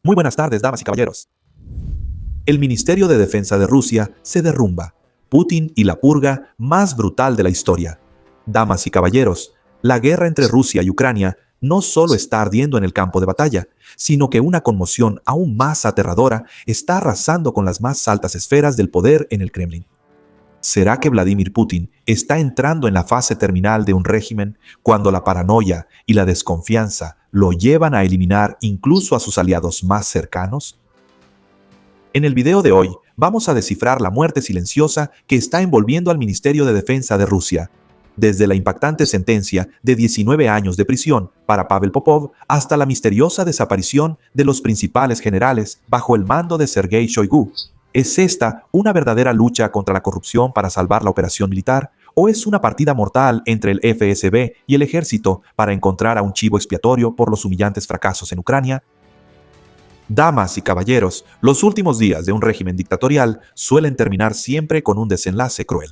Muy buenas tardes, damas y caballeros. El Ministerio de Defensa de Rusia se derrumba. Putin y la purga más brutal de la historia. Damas y caballeros, la guerra entre Rusia y Ucrania no solo está ardiendo en el campo de batalla, sino que una conmoción aún más aterradora está arrasando con las más altas esferas del poder en el Kremlin. ¿Será que Vladimir Putin está entrando en la fase terminal de un régimen cuando la paranoia y la desconfianza lo llevan a eliminar incluso a sus aliados más cercanos? En el video de hoy vamos a descifrar la muerte silenciosa que está envolviendo al Ministerio de Defensa de Rusia, desde la impactante sentencia de 19 años de prisión para Pavel Popov hasta la misteriosa desaparición de los principales generales bajo el mando de Sergei Shoigu. ¿Es esta una verdadera lucha contra la corrupción para salvar la operación militar? ¿O es una partida mortal entre el FSB y el ejército para encontrar a un chivo expiatorio por los humillantes fracasos en Ucrania? Damas y caballeros, los últimos días de un régimen dictatorial suelen terminar siempre con un desenlace cruel.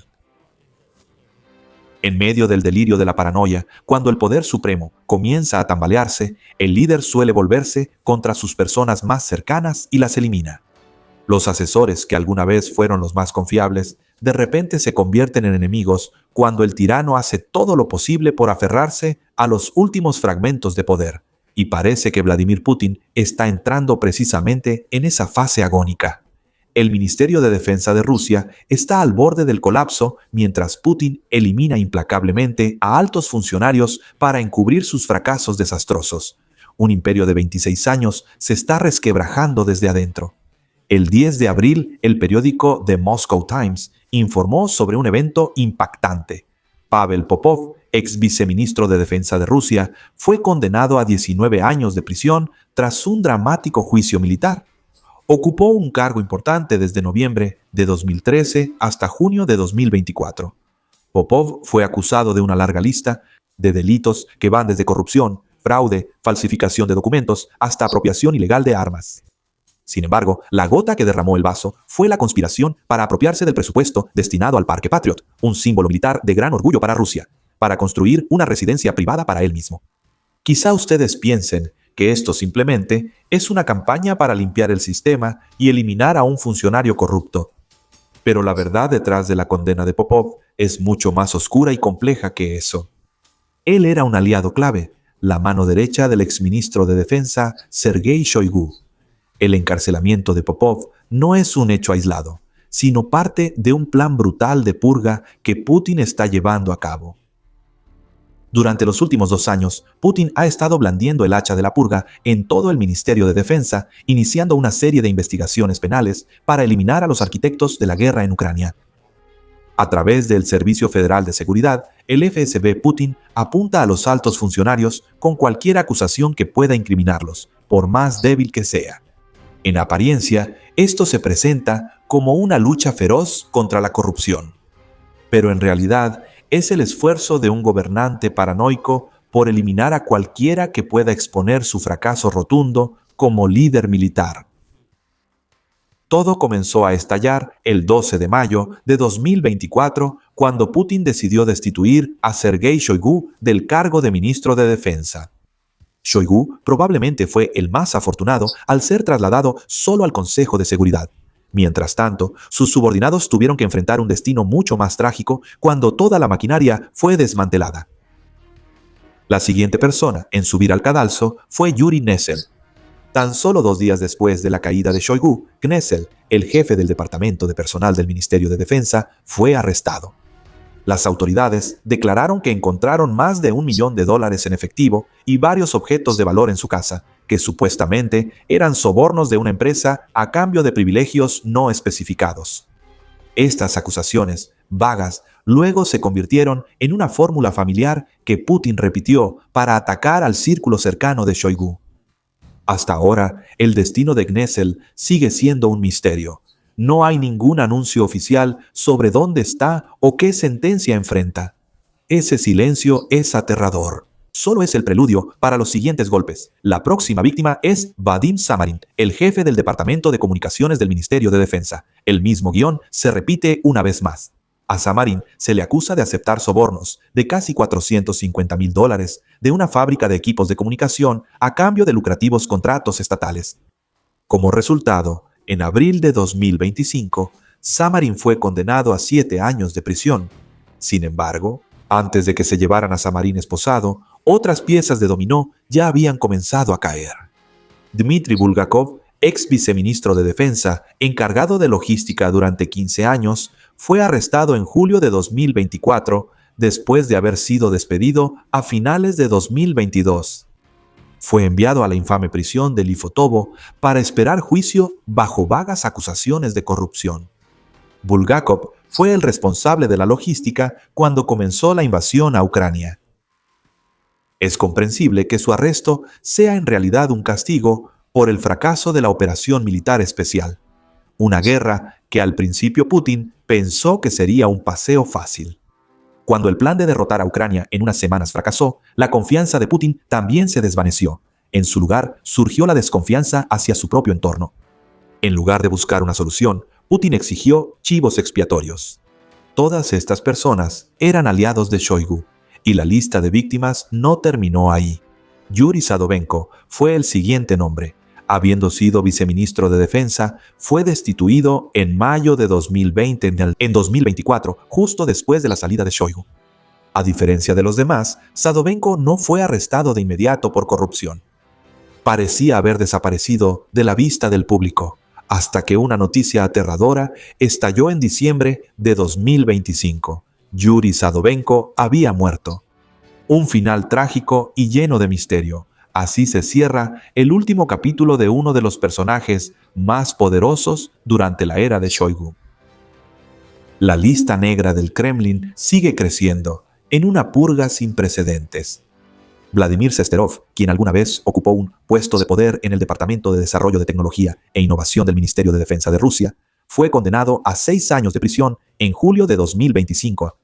En medio del delirio de la paranoia, cuando el poder supremo comienza a tambalearse, el líder suele volverse contra sus personas más cercanas y las elimina. Los asesores, que alguna vez fueron los más confiables, de repente se convierten en enemigos cuando el tirano hace todo lo posible por aferrarse a los últimos fragmentos de poder. Y parece que Vladimir Putin está entrando precisamente en esa fase agónica. El Ministerio de Defensa de Rusia está al borde del colapso mientras Putin elimina implacablemente a altos funcionarios para encubrir sus fracasos desastrosos. Un imperio de 26 años se está resquebrajando desde adentro. El 10 de abril, el periódico The Moscow Times informó sobre un evento impactante. Pavel Popov, ex viceministro de Defensa de Rusia, fue condenado a 19 años de prisión tras un dramático juicio militar. Ocupó un cargo importante desde noviembre de 2013 hasta junio de 2024. Popov fue acusado de una larga lista de delitos que van desde corrupción, fraude, falsificación de documentos, hasta apropiación ilegal de armas. Sin embargo, la gota que derramó el vaso fue la conspiración para apropiarse del presupuesto destinado al Parque Patriot, un símbolo militar de gran orgullo para Rusia, para construir una residencia privada para él mismo. Quizá ustedes piensen que esto simplemente es una campaña para limpiar el sistema y eliminar a un funcionario corrupto. Pero la verdad detrás de la condena de Popov es mucho más oscura y compleja que eso. Él era un aliado clave, la mano derecha del exministro de Defensa Sergei Shoigu. El encarcelamiento de Popov no es un hecho aislado, sino parte de un plan brutal de purga que Putin está llevando a cabo. Durante los últimos 2 años, Putin ha estado blandiendo el hacha de la purga en todo el Ministerio de Defensa, iniciando una serie de investigaciones penales para eliminar a los arquitectos de la guerra en Ucrania. A través del Servicio Federal de Seguridad, el FSB Putin apunta a los altos funcionarios con cualquier acusación que pueda incriminarlos, por más débil que sea. En apariencia, esto se presenta como una lucha feroz contra la corrupción. Pero en realidad, es el esfuerzo de un gobernante paranoico por eliminar a cualquiera que pueda exponer su fracaso rotundo como líder militar. Todo comenzó a estallar el 12 de mayo de 2024, cuando Putin decidió destituir a Sergei Shoigu del cargo de ministro de Defensa. Shoigu probablemente fue el más afortunado al ser trasladado solo al Consejo de Seguridad. Mientras tanto, sus subordinados tuvieron que enfrentar un destino mucho más trágico cuando toda la maquinaria fue desmantelada. La siguiente persona en subir al cadalso fue Yuri Knezel. Tan solo 2 días después de la caída de Shoigu, Knezel, el jefe del departamento de personal del Ministerio de Defensa, fue arrestado. Las autoridades declararon que encontraron más de $1 millón en efectivo y varios objetos de valor en su casa, que supuestamente eran sobornos de una empresa a cambio de privilegios no especificados. Estas acusaciones, vagas, luego se convirtieron en una fórmula familiar que Putin repitió para atacar al círculo cercano de Shoigu. Hasta ahora, el destino de Knezel sigue siendo un misterio. No hay ningún anuncio oficial sobre dónde está o qué sentencia enfrenta. Ese silencio es aterrador. Solo es el preludio para los siguientes golpes. La próxima víctima es Vadim Samarin, el jefe del Departamento de Comunicaciones del Ministerio de Defensa. El mismo guión se repite una vez más. A Samarin se le acusa de aceptar sobornos de casi $450,000 de una fábrica de equipos de comunicación a cambio de lucrativos contratos estatales. Como resultado, en abril de 2025, Samarin fue condenado a 7 años de prisión. Sin embargo, antes de que se llevaran a Samarin esposado, otras piezas de dominó ya habían comenzado a caer. Dmitry Bulgakov, ex viceministro de Defensa, encargado de logística durante 15 años, fue arrestado en julio de 2024 después de haber sido despedido a finales de 2022. Fue enviado a la infame prisión de Lifotovo para esperar juicio bajo vagas acusaciones de corrupción. Bulgakov fue el responsable de la logística cuando comenzó la invasión a Ucrania. Es comprensible que su arresto sea en realidad un castigo por el fracaso de la operación militar especial, una guerra que al principio Putin pensó que sería un paseo fácil. Cuando el plan de derrotar a Ucrania en unas semanas fracasó, la confianza de Putin también se desvaneció. En su lugar, surgió la desconfianza hacia su propio entorno. En lugar de buscar una solución, Putin exigió chivos expiatorios. Todas estas personas eran aliados de Shoigu, y la lista de víctimas no terminó ahí. Yuri Sadovenko fue el siguiente nombre. Habiendo sido viceministro de Defensa, fue destituido en mayo de 2020 en 2024, justo después de la salida de Shoigu. A diferencia de los demás, Sadovenko no fue arrestado de inmediato por corrupción. Parecía haber desaparecido de la vista del público, hasta que una noticia aterradora estalló en diciembre de 2025. Yuri Sadovenko había muerto. Un final trágico y lleno de misterio. Así se cierra el último capítulo de uno de los personajes más poderosos durante la era de Shoigu. La lista negra del Kremlin sigue creciendo, en una purga sin precedentes. Vladimir Sesterov, quien alguna vez ocupó un puesto de poder en el Departamento de Desarrollo de Tecnología e Innovación del Ministerio de Defensa de Rusia, fue condenado a 6 años de prisión en julio de 2025,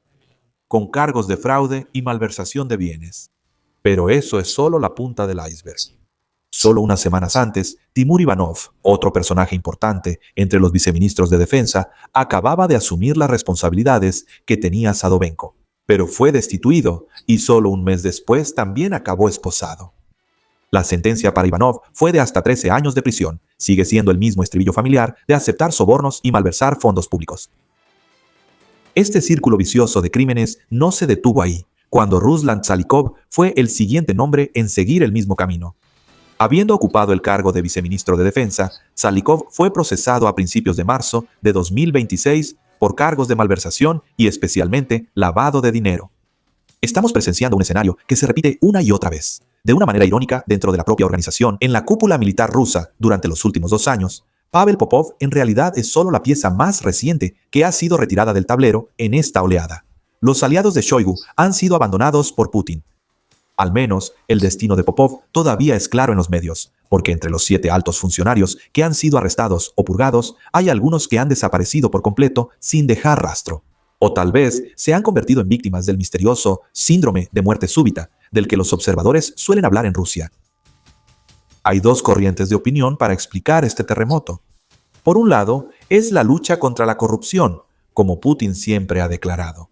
con cargos de fraude y malversación de bienes. Pero eso es solo la punta del iceberg. Solo unas semanas antes, Timur Ivanov, otro personaje importante entre los viceministros de Defensa, acababa de asumir las responsabilidades que tenía Sadovenko, pero fue destituido y solo un mes después también acabó esposado. La sentencia para Ivanov fue de hasta 13 años de prisión. Sigue siendo el mismo estribillo familiar de aceptar sobornos y malversar fondos públicos. Este círculo vicioso de crímenes no se detuvo ahí, cuando Ruslan Salikov fue el siguiente nombre en seguir el mismo camino. Habiendo ocupado el cargo de viceministro de Defensa, Salikov fue procesado a principios de marzo de 2026 por cargos de malversación y especialmente lavado de dinero. Estamos presenciando un escenario que se repite una y otra vez. De una manera irónica, dentro de la propia organización, en la cúpula militar rusa durante los últimos 2 años, Pavel Popov en realidad es solo la pieza más reciente que ha sido retirada del tablero en esta oleada. Los aliados de Shoigu han sido abandonados por Putin. Al menos, el destino de Popov todavía es claro en los medios, porque entre los 7 altos funcionarios que han sido arrestados o purgados, hay algunos que han desaparecido por completo sin dejar rastro. O tal vez se han convertido en víctimas del misterioso síndrome de muerte súbita, del que los observadores suelen hablar en Rusia. Hay 2 corrientes de opinión para explicar este terremoto. Por un lado, es la lucha contra la corrupción, como Putin siempre ha declarado.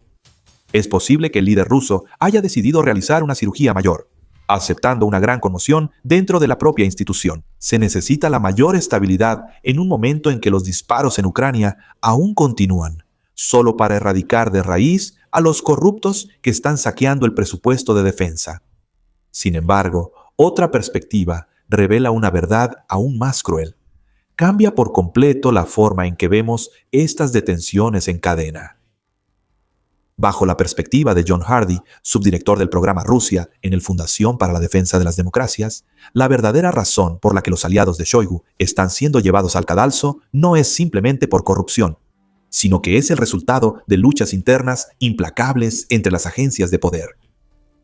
Es posible que el líder ruso haya decidido realizar una cirugía mayor, aceptando una gran conmoción dentro de la propia institución. Se necesita la mayor estabilidad en un momento en que los disparos en Ucrania aún continúan, solo para erradicar de raíz a los corruptos que están saqueando el presupuesto de defensa. Sin embargo, otra perspectiva revela una verdad aún más cruel. Cambia por completo la forma en que vemos estas detenciones en cadena. Bajo la perspectiva de John Hardy, subdirector del programa Rusia en el Fundación para la Defensa de las Democracias, la verdadera razón por la que los aliados de Shoigu están siendo llevados al cadalso no es simplemente por corrupción, sino que es el resultado de luchas internas implacables entre las agencias de poder.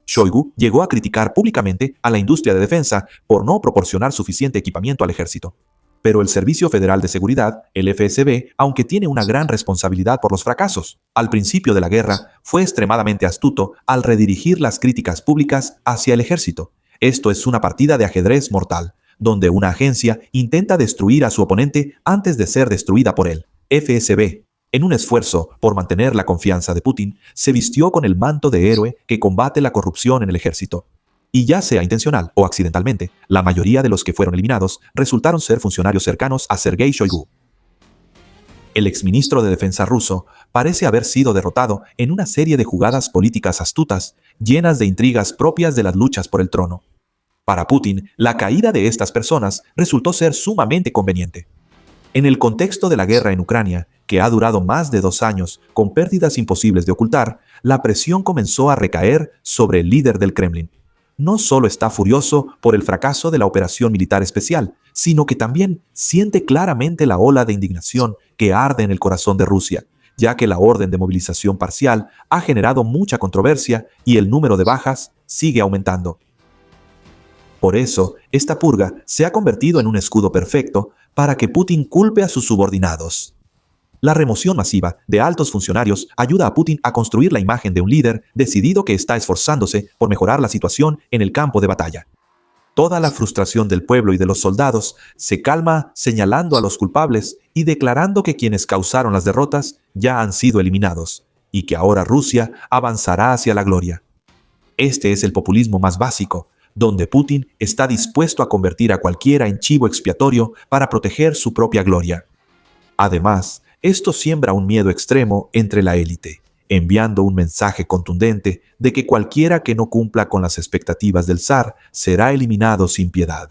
Shoigu llegó a criticar públicamente a la industria de defensa por no proporcionar suficiente equipamiento al ejército. Pero el Servicio Federal de Seguridad, el FSB, aunque tiene una gran responsabilidad por los fracasos al principio de la guerra, fue extremadamente astuto al redirigir las críticas públicas hacia el ejército. Esto es una partida de ajedrez mortal, donde una agencia intenta destruir a su oponente antes de ser destruida por él. FSB, en un esfuerzo por mantener la confianza de Putin, se vistió con el manto de héroe que combate la corrupción en el ejército. Y ya sea intencional o accidentalmente, la mayoría de los que fueron eliminados resultaron ser funcionarios cercanos a Sergei Shoigu. El exministro de Defensa ruso parece haber sido derrotado en una serie de jugadas políticas astutas, llenas de intrigas propias de las luchas por el trono. Para Putin, la caída de estas personas resultó ser sumamente conveniente. En el contexto de la guerra en Ucrania, que ha durado más de 2 años con pérdidas imposibles de ocultar, la presión comenzó a recaer sobre el líder del Kremlin. No solo está furioso por el fracaso de la operación militar especial, sino que también siente claramente la ola de indignación que arde en el corazón de Rusia, ya que la orden de movilización parcial ha generado mucha controversia y el número de bajas sigue aumentando. Por eso, esta purga se ha convertido en un escudo perfecto para que Putin culpe a sus subordinados. La remoción masiva de altos funcionarios ayuda a Putin a construir la imagen de un líder decidido que está esforzándose por mejorar la situación en el campo de batalla. Toda la frustración del pueblo y de los soldados se calma señalando a los culpables y declarando que quienes causaron las derrotas ya han sido eliminados y que ahora Rusia avanzará hacia la gloria. Este es el populismo más básico, donde Putin está dispuesto a convertir a cualquiera en chivo expiatorio para proteger su propia gloria. Además, esto siembra un miedo extremo entre la élite, enviando un mensaje contundente de que cualquiera que no cumpla con las expectativas del zar será eliminado sin piedad.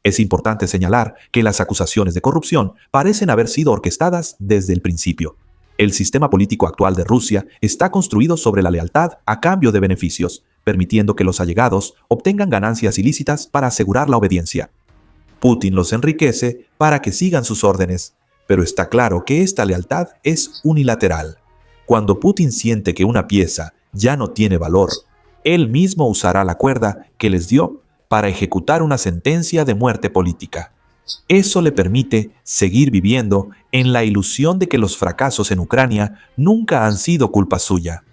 Es importante señalar que las acusaciones de corrupción parecen haber sido orquestadas desde el principio. El sistema político actual de Rusia está construido sobre la lealtad a cambio de beneficios, permitiendo que los allegados obtengan ganancias ilícitas para asegurar la obediencia. Putin los enriquece para que sigan sus órdenes, pero está claro que esta lealtad es unilateral. Cuando Putin siente que una pieza ya no tiene valor, él mismo usará la cuerda que les dio para ejecutar una sentencia de muerte política. Eso le permite seguir viviendo en la ilusión de que los fracasos en Ucrania nunca han sido culpa suya.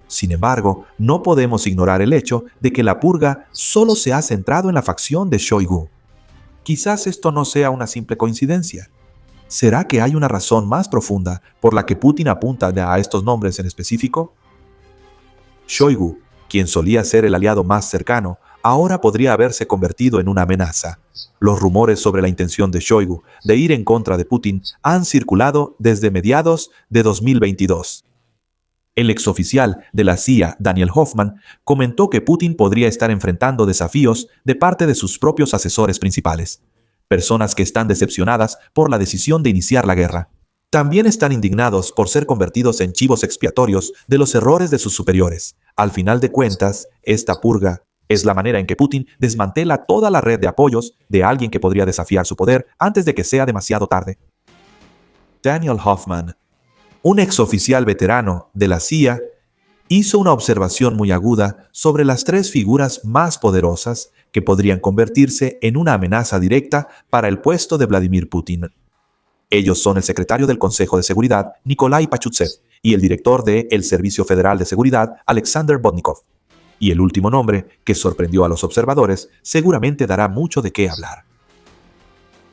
Sin embargo, no podemos ignorar el hecho de que la purga solo se ha centrado en la facción de Shoigu. Quizás esto no sea una simple coincidencia. ¿Será que hay una razón más profunda por la que Putin apunta a estos nombres en específico? Shoigu, quien solía ser el aliado más cercano, ahora podría haberse convertido en una amenaza. Los rumores sobre la intención de Shoigu de ir en contra de Putin han circulado desde mediados de 2022. El exoficial de la CIA, Daniel Hoffman, comentó que Putin podría estar enfrentando desafíos de parte de sus propios asesores principales, personas que están decepcionadas por la decisión de iniciar la guerra. También están indignados por ser convertidos en chivos expiatorios de los errores de sus superiores. Al final de cuentas, esta purga es la manera en que Putin desmantela toda la red de apoyos de alguien que podría desafiar su poder antes de que sea demasiado tarde. Daniel Hoffman, un exoficial veterano de la CIA, hizo una observación muy aguda sobre las 3 figuras más poderosas que podrían convertirse en una amenaza directa para el puesto de Vladimir Putin. Ellos son el secretario del Consejo de Seguridad, Nikolai Pachutsev, y el director del Servicio Federal de Seguridad, Alexander Botnikov. Y el último nombre, que sorprendió a los observadores, seguramente dará mucho de qué hablar.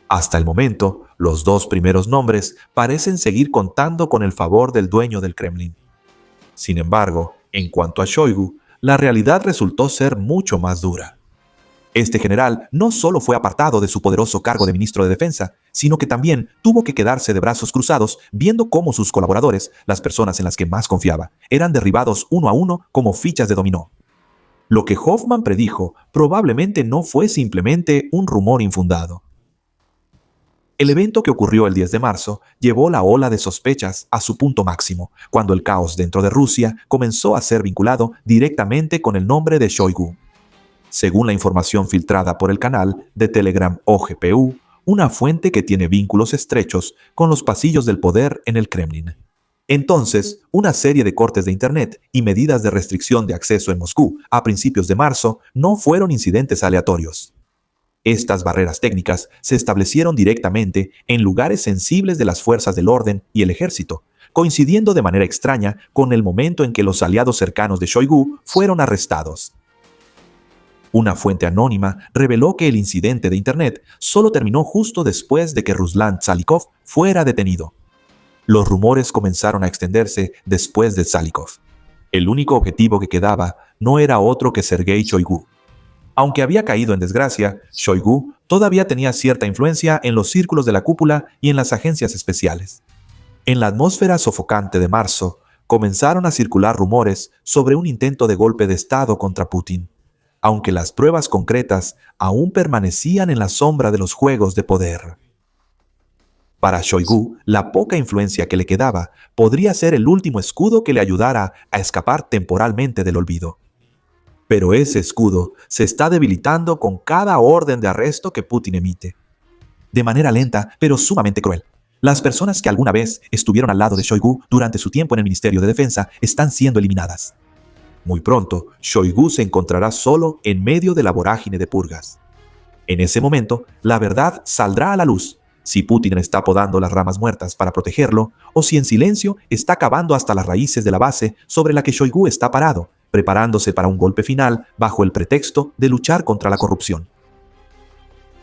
Hasta el momento, los 2 primeros nombres parecen seguir contando con el favor del dueño del Kremlin. Sin embargo, en cuanto a Shoigu, la realidad resultó ser mucho más dura. Este general no solo fue apartado de su poderoso cargo de ministro de Defensa, sino que también tuvo que quedarse de brazos cruzados viendo cómo sus colaboradores, las personas en las que más confiaba, eran derribados uno a uno como fichas de dominó. Lo que Hoffman predijo probablemente no fue simplemente un rumor infundado. El evento que ocurrió el 10 de marzo llevó la ola de sospechas a su punto máximo, cuando el caos dentro de Rusia comenzó a ser vinculado directamente con el nombre de Shoigu. Según la información filtrada por el canal de Telegram OGPU, una fuente que tiene vínculos estrechos con los pasillos del poder en el Kremlin. Entonces, una serie de cortes de Internet y medidas de restricción de acceso en Moscú a principios de marzo no fueron incidentes aleatorios. Estas barreras técnicas se establecieron directamente en lugares sensibles de las fuerzas del orden y el ejército, coincidiendo de manera extraña con el momento en que los aliados cercanos de Shoigu fueron arrestados. Una fuente anónima reveló que el incidente de Internet solo terminó justo después de que Ruslan Salykov fuera detenido. Los rumores comenzaron a extenderse después de Salykov. El único objetivo que quedaba no era otro que Sergei Shoigu. Aunque había caído en desgracia, Shoigu todavía tenía cierta influencia en los círculos de la cúpula y en las agencias especiales. En la atmósfera sofocante de marzo, comenzaron a circular rumores sobre un intento de golpe de Estado contra Putin, aunque las pruebas concretas aún permanecían en la sombra de los juegos de poder. Para Shoigu, la poca influencia que le quedaba podría ser el último escudo que le ayudara a escapar temporalmente del olvido. Pero ese escudo se está debilitando con cada orden de arresto que Putin emite. De manera lenta, pero sumamente cruel. Las personas que alguna vez estuvieron al lado de Shoigu durante su tiempo en el Ministerio de Defensa están siendo eliminadas. Muy pronto, Shoigu se encontrará solo en medio de la vorágine de purgas. En ese momento, la verdad saldrá a la luz, si Putin está podando las ramas muertas para protegerlo, o si en silencio está cavando hasta las raíces de la base sobre la que Shoigu está parado, preparándose para un golpe final bajo el pretexto de luchar contra la corrupción.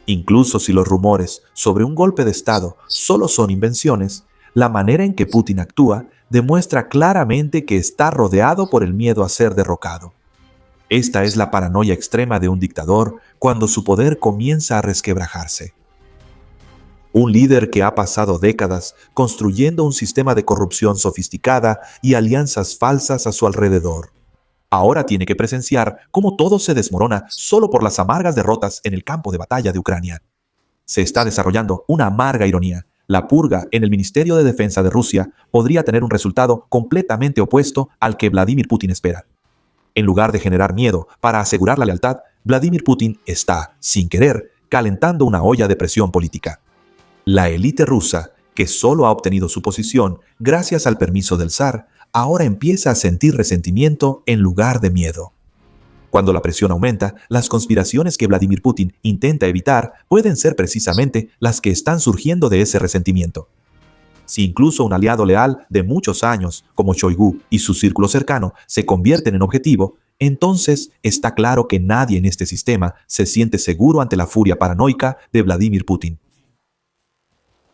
Incluso si los rumores sobre un golpe de Estado solo son invenciones, la manera en que Putin actúa demuestra claramente que está rodeado por el miedo a ser derrocado. Esta es la paranoia extrema de un dictador cuando su poder comienza a resquebrajarse. Un líder que ha pasado décadas construyendo un sistema de corrupción sofisticada y alianzas falsas a su alrededor. Ahora tiene que presenciar cómo todo se desmorona solo por las amargas derrotas en el campo de batalla de Ucrania. Se está desarrollando una amarga ironía. La purga en el Ministerio de Defensa de Rusia podría tener un resultado completamente opuesto al que Vladimir Putin espera. En lugar de generar miedo para asegurar la lealtad, Vladimir Putin está, sin querer, calentando una olla de presión política. La élite rusa, que solo ha obtenido su posición gracias al permiso del zar, ahora empieza a sentir resentimiento en lugar de miedo. Cuando la presión aumenta, las conspiraciones que Vladimir Putin intenta evitar pueden ser precisamente las que están surgiendo de ese resentimiento. Si incluso un aliado leal de muchos años, como Shoigu y su círculo cercano, se convierten en objetivo, entonces está claro que nadie en este sistema se siente seguro ante la furia paranoica de Vladimir Putin.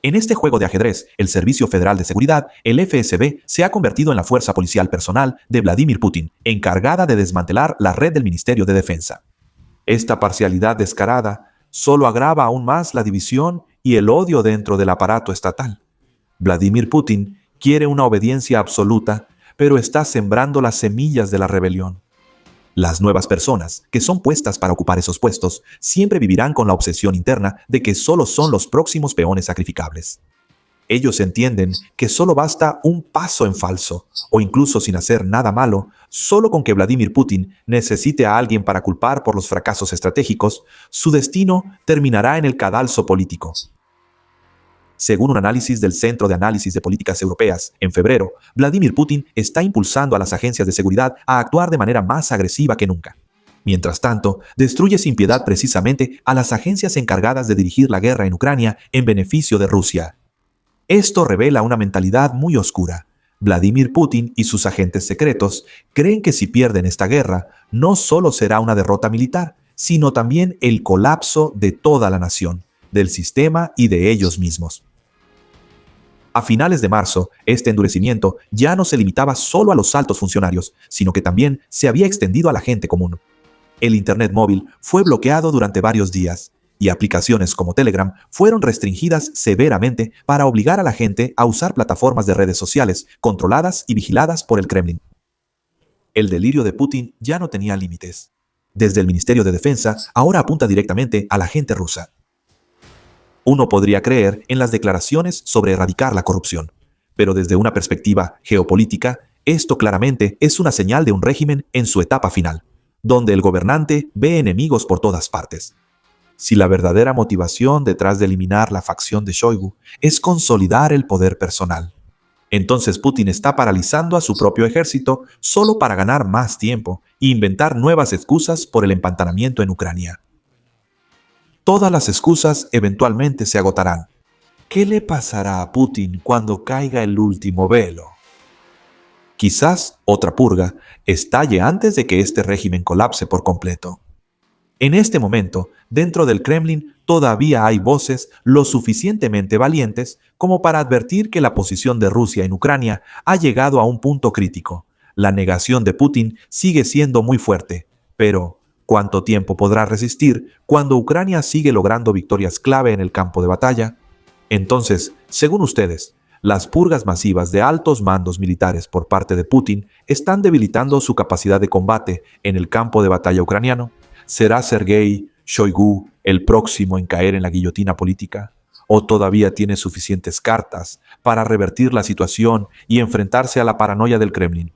En este juego de ajedrez, el Servicio Federal de Seguridad, el FSB, se ha convertido en la fuerza policial personal de Vladimir Putin, encargada de desmantelar la red del Ministerio de Defensa. Esta parcialidad descarada solo agrava aún más la división y el odio dentro del aparato estatal. Vladimir Putin quiere una obediencia absoluta, pero está sembrando las semillas de la rebelión. Las nuevas personas que son puestas para ocupar esos puestos siempre vivirán con la obsesión interna de que solo son los próximos peones sacrificables. Ellos entienden que solo basta un paso en falso, o incluso sin hacer nada malo, solo con que Vladimir Putin necesite a alguien para culpar por los fracasos estratégicos, su destino terminará en el cadalso político. Según un análisis del Centro de Análisis de Políticas Europeas, en febrero, Vladimir Putin está impulsando a las agencias de seguridad a actuar de manera más agresiva que nunca. Mientras tanto, destruye sin piedad precisamente a las agencias encargadas de dirigir la guerra en Ucrania en beneficio de Rusia. Esto revela una mentalidad muy oscura. Vladimir Putin y sus agentes secretos creen que si pierden esta guerra, no solo será una derrota militar, sino también el colapso de toda la nación, del sistema y de ellos mismos. A finales de marzo, este endurecimiento ya no se limitaba solo a los altos funcionarios, sino que también se había extendido a la gente común. El Internet móvil fue bloqueado durante varios días, y aplicaciones como Telegram fueron restringidas severamente para obligar a la gente a usar plataformas de redes sociales controladas y vigiladas por el Kremlin. El delirio de Putin ya no tenía límites. Desde el Ministerio de Defensa, ahora apunta directamente a la gente rusa. Uno podría creer en las declaraciones sobre erradicar la corrupción, pero desde una perspectiva geopolítica, esto claramente es una señal de un régimen en su etapa final, donde el gobernante ve enemigos por todas partes. Si la verdadera motivación detrás de eliminar la facción de Shoigu es consolidar el poder personal, entonces Putin está paralizando a su propio ejército solo para ganar más tiempo e inventar nuevas excusas por el empantanamiento en Ucrania. Todas las excusas eventualmente se agotarán. ¿Qué le pasará a Putin cuando caiga el último velo? Quizás otra purga estalle antes de que este régimen colapse por completo. En este momento, dentro del Kremlin todavía hay voces lo suficientemente valientes como para advertir que la posición de Rusia en Ucrania ha llegado a un punto crítico, La negación de Putin sigue siendo muy fuerte, pero ¿cuánto tiempo podrá resistir cuando Ucrania sigue logrando victorias clave en el campo de batalla? Entonces, según ustedes, las purgas masivas de altos mandos militares por parte de Putin están debilitando su capacidad de combate en el campo de batalla ucraniano. ¿Será Sergei Shoigu el próximo en caer en la guillotina política? ¿O todavía tiene suficientes cartas para revertir la situación y enfrentarse a la paranoia del Kremlin?